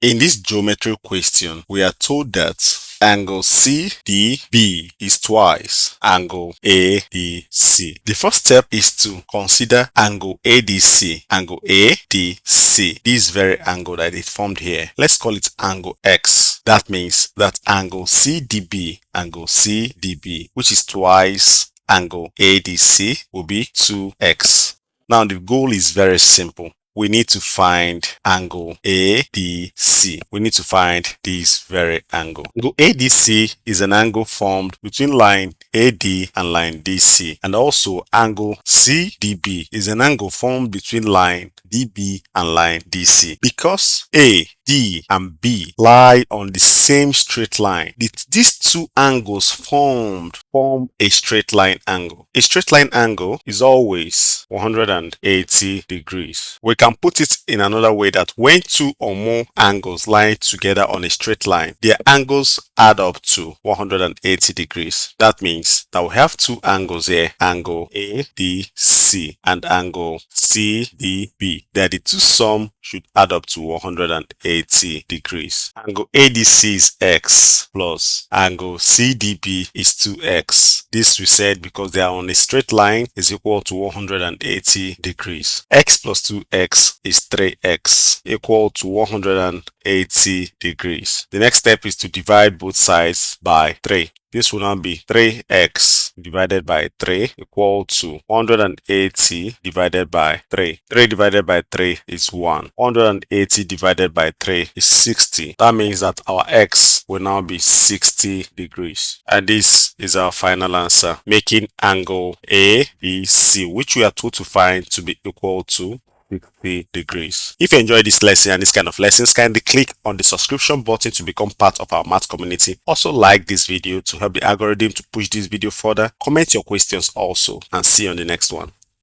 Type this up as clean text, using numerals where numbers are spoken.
In this geometry question, we are told that angle CDB is twice angle ADC. The first step is to consider angle ADC. Angle ADC, this very angle that is formed here, let's call it angle X. That means that angle CDB, which is twice angle ADC, will be 2x. Now the goal is very simple. We need to find angle ADC. We need to find this very angle. Angle ADC is an angle formed between line AD and line DC. And also angle CDB is an angle formed between line DB and line DC. Because A, D, and B lie on the same straight line, these two angles form a straight line angle. A straight line angle is always 180 degrees. We can put it in another way that when two or more angles lie together on a straight line, their angles add up to 180 degrees. That means that we have two angles here, angle ADC and angle CDB. That the two sum should add up to 180 degrees. Angle ADC is x plus angle CDB is 2x. This we said because they are on a straight line is equal to 180 degrees. X plus 2x is 3x equal to 180 degrees. The next step is to divide both sides by 3. This will now be 3x divided by 3 equal to 180 divided by 3. 3 divided by 3 is 1. 180 divided by 3 is 60. That means that our x will now be 60 degrees. And this is our final answer, making angle ADC, which we are told to find to be equal to 60 degrees. If you enjoyed this lesson and this kind of lessons, kindly click on the subscription button to become part of our math community. Also like this video to help the algorithm to push this video further. Comment your questions also, and see you on the next one.